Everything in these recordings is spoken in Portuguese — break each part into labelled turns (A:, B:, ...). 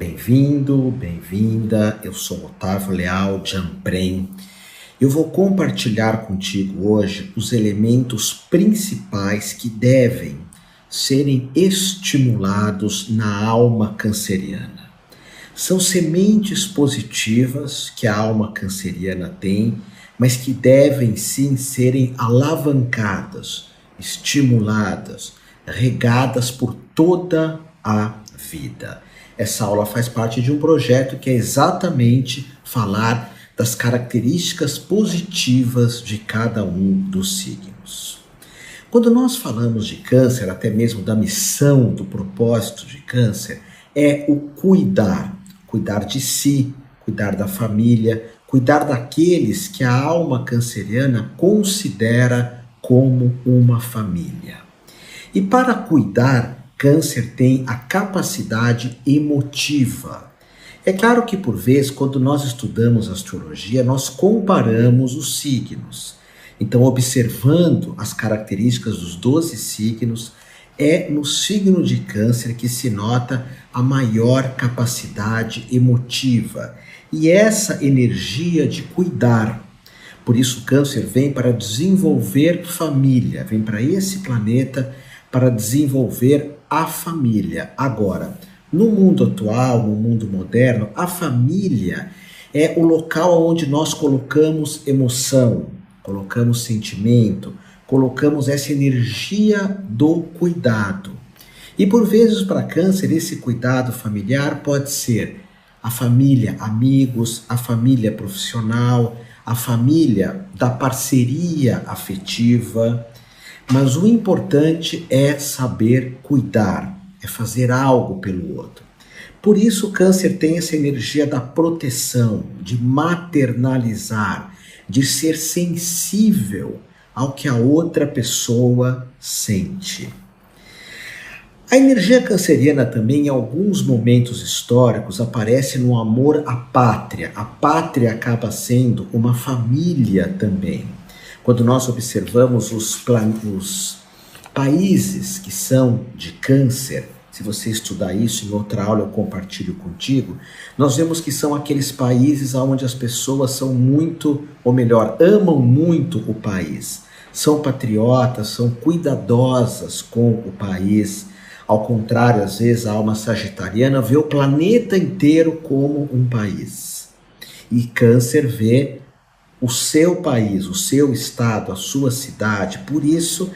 A: Bem-vindo, bem-vinda, eu sou Otávio Leal de Amprem. Eu vou compartilhar contigo hoje os elementos principais que devem serem estimulados na alma canceriana. São sementes positivas que a alma canceriana tem, mas que devem sim serem alavancadas, estimuladas, regadas por toda a vida. Essa aula faz parte de um projeto que é exatamente falar das características positivas de cada um dos signos. Quando nós falamos de câncer, até mesmo da missão, do propósito de câncer, é o cuidar de si, cuidar da família, cuidar daqueles que a alma canceriana considera como uma família. E para cuidar, Câncer tem a capacidade emotiva. É claro que, por vezes, quando nós estudamos astrologia, nós comparamos os signos. Então, observando as características dos 12 signos, é no signo de Câncer que se nota a maior capacidade emotiva e essa energia de cuidar. Por isso, Câncer vem para desenvolver família, vem para esse planeta para desenvolver a família. Agora, no mundo atual, no mundo moderno, a família é o local onde nós colocamos emoção, colocamos sentimento, colocamos essa energia do cuidado. E por vezes para Câncer, esse cuidado familiar pode ser a família, amigos, a família profissional, a família da parceria afetiva. Mas o importante é saber cuidar, é fazer algo pelo outro. Por isso o Câncer tem essa energia da proteção, de maternalizar, de ser sensível ao que a outra pessoa sente. A energia canceriana também, em alguns momentos históricos, aparece no amor à pátria. A pátria acaba sendo uma família também. Quando nós observamos os países que são de Câncer, se você estudar isso em outra aula eu compartilho contigo, nós vemos que são aqueles países onde as pessoas são muito, ou melhor, amam muito o país. São patriotas, são cuidadosas com o país. Ao contrário, às vezes a alma sagitariana vê o planeta inteiro como um país. E Câncer vê o seu país, o seu estado, a sua cidade. Por isso,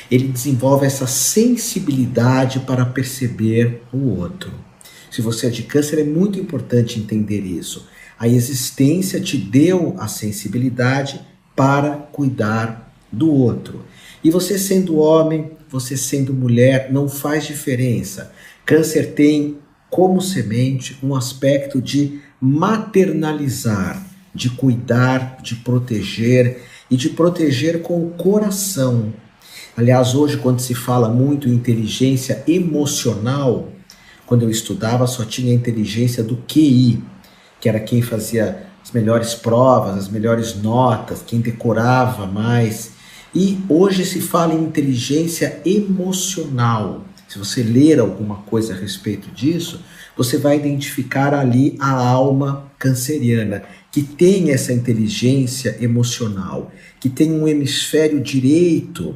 A: ele desenvolve essa sensibilidade para perceber o outro. Se você é de Câncer, é muito importante entender isso. A existência te deu a sensibilidade para cuidar do outro. E você sendo homem, você sendo mulher, não faz diferença. Câncer tem como semente um aspecto de maternalizar, de cuidar, de proteger e de proteger com o coração. Aliás, hoje quando se fala muito em inteligência emocional, quando eu estudava só tinha a inteligência do QI, que era quem fazia as melhores provas, as melhores notas, quem decorava mais. E hoje se fala em inteligência emocional. Se você ler alguma coisa a respeito disso, você vai identificar ali a alma canceriana, que tem essa inteligência emocional, que tem um hemisfério direito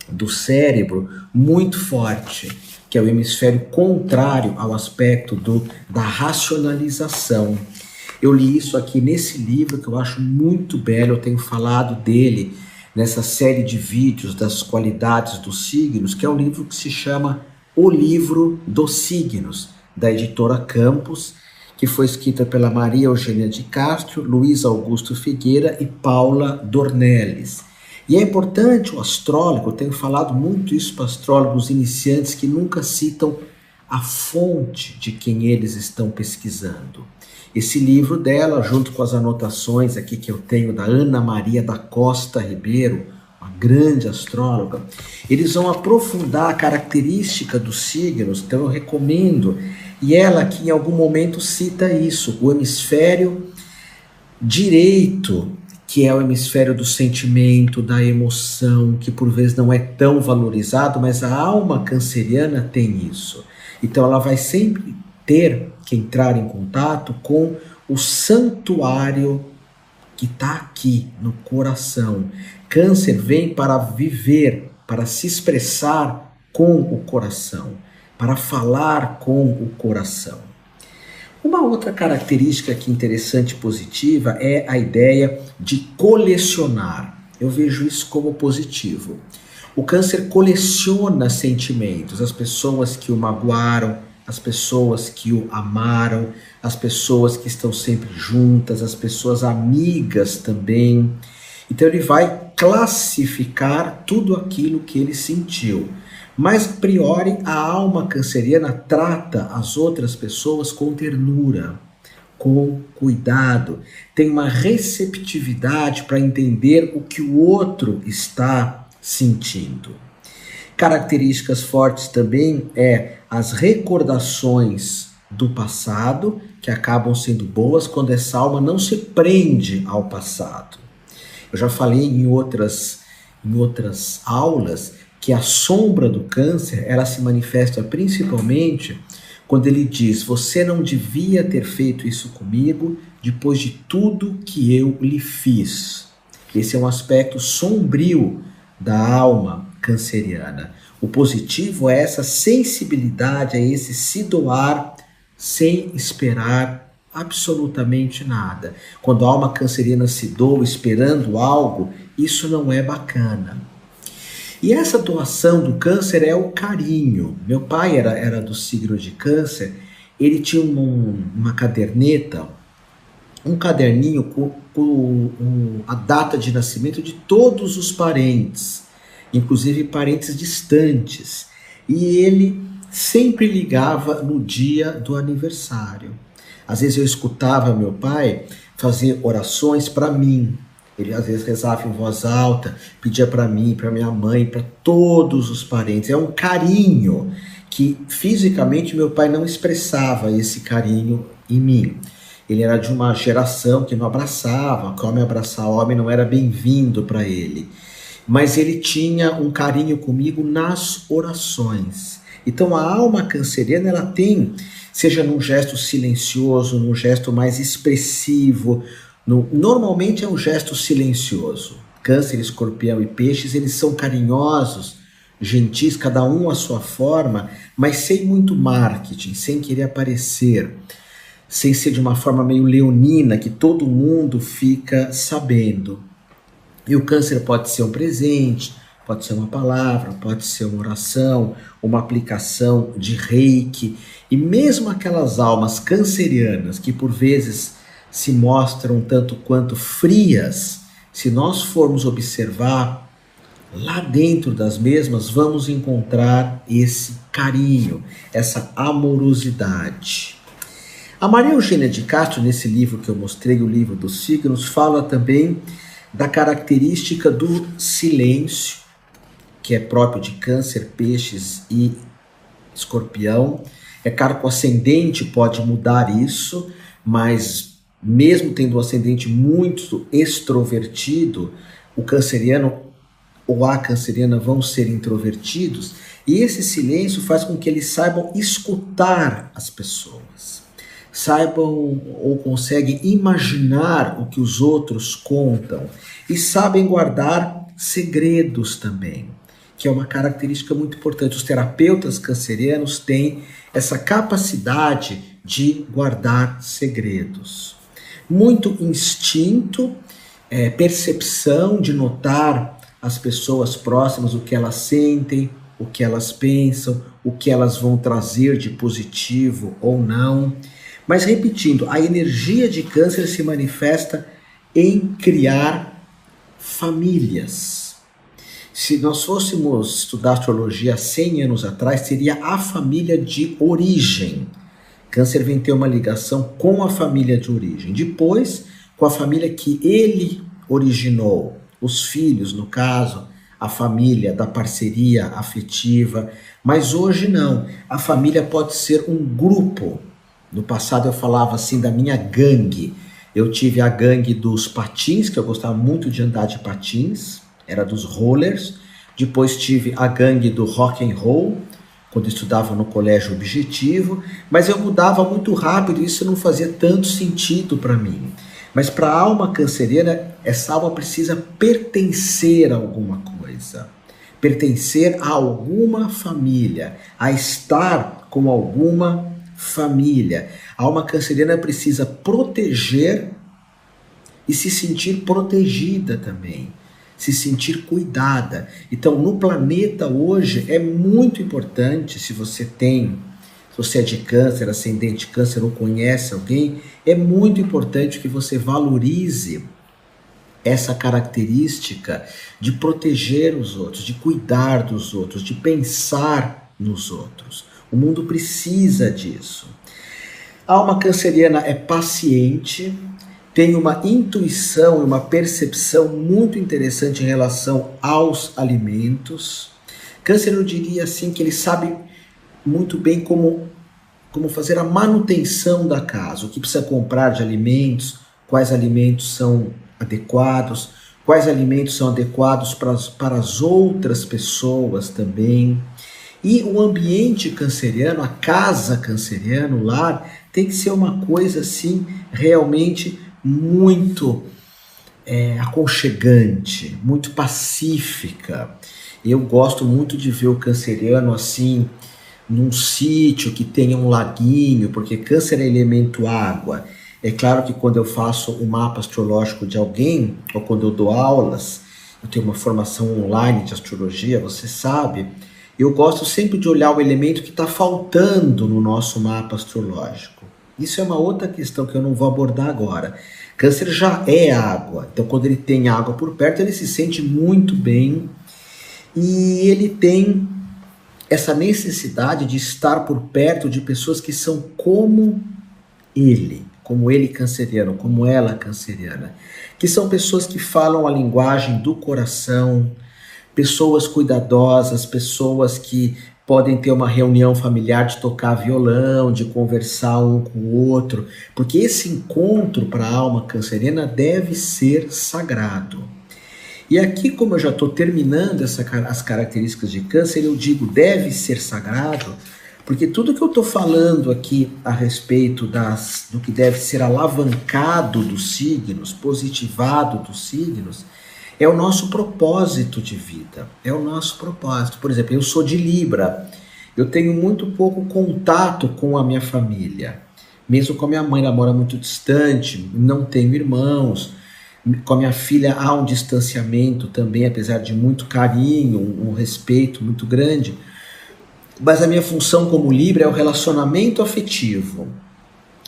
A: do cérebro muito forte, que é o hemisfério contrário ao aspecto da racionalização. Eu li isso aqui nesse livro que eu acho muito belo, eu tenho falado dele nessa série de vídeos das qualidades dos signos, que é um livro que se chama O Livro dos Signos, da editora Campos, que foi escrita pela Maria Eugênia de Castro, Luiz Augusto Figueira e Paula Dornelles. E é importante o astrólogo, eu tenho falado muito isso para astrólogos iniciantes que nunca citam a fonte de quem eles estão pesquisando. Esse livro dela, junto com as anotações aqui que eu tenho da Ana Maria da Costa Ribeiro, uma grande astróloga, eles vão aprofundar a característica dos signos, então eu recomendo. E ela aqui em algum momento cita isso, o hemisfério direito, que é o hemisfério do sentimento, da emoção, que por vezes não é tão valorizado, mas a alma canceriana tem isso. Então ela vai sempre ter que entrar em contato com o santuário que está aqui no coração. Câncer vem para viver, para se expressar com o coração, para falar com o coração. Uma outra característica aqui interessante e positiva é a ideia de colecionar. Eu vejo isso como positivo. O câncer coleciona sentimentos, as pessoas que o magoaram, as pessoas que o amaram, as pessoas que estão sempre juntas, as pessoas amigas também. Então ele vai classificar tudo aquilo que ele sentiu. Mas, a priori, a alma canceriana trata as outras pessoas com ternura, com cuidado, tem uma receptividade para entender o que o outro está sentindo. Características fortes também é as recordações do passado, que acabam sendo boas quando essa alma não se prende ao passado. Eu já falei em outras aulas que a sombra do câncer, ela se manifesta principalmente quando ele diz: você não devia ter feito isso comigo depois de tudo que eu lhe fiz. Esse é um aspecto sombrio da alma canceriana. O positivo é essa sensibilidade, é esse se doar sem esperar absolutamente nada. Quando a alma canceriana se doa esperando algo, isso não é bacana. E essa doação do câncer é o carinho. Meu pai era do signo de câncer, ele tinha uma caderneta, um caderninho com a data de nascimento de todos os parentes, inclusive parentes distantes. E ele sempre ligava no dia do aniversário. Às vezes eu escutava meu pai fazer orações para mim. Ele às vezes rezava em voz alta, pedia para mim, para minha mãe, para todos os parentes. É um carinho que fisicamente meu pai não expressava esse carinho em mim. Ele era de uma geração que não abraçava, que homem abraçar homem não era bem-vindo para ele. Mas ele tinha um carinho comigo nas orações. Então a alma canceriana, ela tem, seja num gesto silencioso, num gesto mais expressivo, normalmente é um gesto silencioso. Câncer, Escorpião e Peixes, eles são carinhosos, gentis, cada um à sua forma, mas sem muito marketing, sem querer aparecer, sem ser de uma forma meio leonina, que todo mundo fica sabendo. E o câncer pode ser um presente, pode ser uma palavra, pode ser uma oração, uma aplicação de reiki. E mesmo aquelas almas cancerianas que por vezes se mostram tanto quanto frias, se nós formos observar, lá dentro das mesmas vamos encontrar esse carinho, essa amorosidade. A Maria Eugênia de Castro, nesse livro que eu mostrei, o livro dos signos, fala também da característica do silêncio, que é próprio de Câncer, Peixes e Escorpião. É claro que o ascendente pode mudar isso, mas mesmo tendo um ascendente muito extrovertido, o canceriano ou a canceriana vão ser introvertidos, e esse silêncio faz com que eles saibam escutar as pessoas, saibam ou conseguem imaginar o que os outros contam e sabem guardar segredos também, que é uma característica muito importante. Os terapeutas cancerianos têm essa capacidade de guardar segredos. Muito instinto, percepção de notar as pessoas próximas, o que elas sentem, o que elas pensam, o que elas vão trazer de positivo ou não. Mas repetindo, a energia de Câncer se manifesta em criar famílias. Se nós fôssemos estudar astrologia 100 anos atrás, seria a família de origem. Câncer vem ter uma ligação com a família de origem. Depois, com a família que ele originou, os filhos, no caso, a família da parceria afetiva. Mas hoje não. A família pode ser um grupo. No passado eu falava assim da minha gangue. Eu tive a gangue dos patins, que eu gostava muito de andar de patins, era dos rollers. Depois tive a gangue do rock and roll, quando eu estudava no colégio objetivo, mas eu mudava muito rápido e isso não fazia tanto sentido para mim. Mas para a alma canceriana, essa alma precisa pertencer a alguma coisa, pertencer a alguma família, a estar com alguma família. A alma canceriana precisa proteger e se sentir protegida também, se sentir cuidada. Então, no planeta hoje é muito importante, se você é de câncer, ascendente câncer ou conhece alguém, é muito importante que você valorize essa característica de proteger os outros, de cuidar dos outros, de pensar nos outros. O mundo precisa disso. A alma canceriana é paciente, tem uma intuição e uma percepção muito interessante em relação aos alimentos. Câncer, eu diria assim, que ele sabe muito bem como fazer a manutenção da casa, o que precisa comprar de alimentos, quais alimentos são adequados, quais alimentos são adequados para as outras pessoas também. E o ambiente canceriano, a casa canceriana, o lar, tem que ser uma coisa assim realmente muito aconchegante, muito pacífica. Eu gosto muito de ver o canceriano assim, num sítio que tenha um laguinho, porque câncer é elemento água. É claro que quando eu faço o mapa astrológico de alguém, ou quando eu dou aulas, eu tenho uma formação online de astrologia, você sabe, eu gosto sempre de olhar o elemento que está faltando no nosso mapa astrológico. Isso é uma outra questão que eu não vou abordar agora. Câncer já é água, então quando ele tem água por perto, ele se sente muito bem e ele tem essa necessidade de estar por perto de pessoas que são como ele canceriano, como ela canceriana, que são pessoas que falam a linguagem do coração, pessoas cuidadosas, pessoas que podem ter uma reunião familiar de tocar violão, de conversar um com o outro, porque esse encontro para a alma canceriana deve ser sagrado. E aqui, como eu já estou terminando as características de câncer, eu digo deve ser sagrado, porque tudo que eu estou falando aqui a respeito do que deve ser alavancado dos signos, positivado dos signos, é o nosso propósito de vida, é o nosso propósito. Por exemplo, eu sou de Libra, eu tenho muito pouco contato com a minha família, mesmo com a minha mãe, ela mora muito distante, não tenho irmãos. Com a minha filha há um distanciamento também, apesar de muito carinho, um respeito muito grande. Mas a minha função como Libra é o relacionamento afetivo.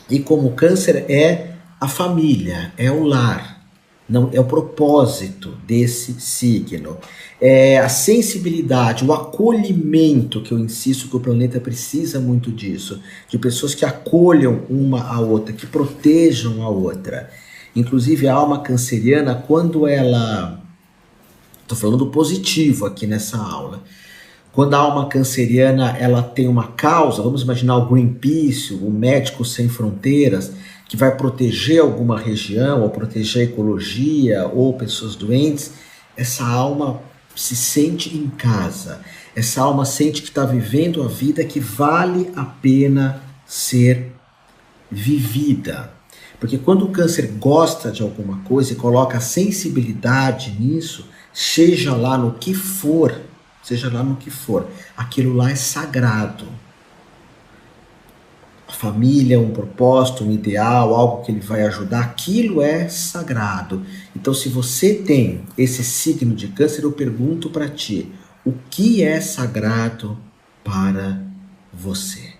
A: E como Câncer é a família, é o lar, não, é o propósito desse signo. É a sensibilidade, o acolhimento, que eu insisto que o planeta precisa muito disso, de pessoas que acolham uma a outra, que protejam a outra. Inclusive a alma canceriana, quando ela... Estou falando positivo aqui nessa aula. Quando a alma canceriana ela tem uma causa, vamos imaginar o Greenpeace, o Médicos Sem Fronteiras, que vai proteger alguma região, ou proteger a ecologia, ou pessoas doentes, essa alma se sente em casa. Essa alma sente que está vivendo a vida que vale a pena ser vivida. Porque quando o câncer gosta de alguma coisa e coloca sensibilidade nisso, seja lá no que for, aquilo lá é sagrado. A família, um propósito, um ideal, algo que ele vai ajudar, aquilo é sagrado. Então, se você tem esse signo de câncer, eu pergunto para ti, o que é sagrado para você?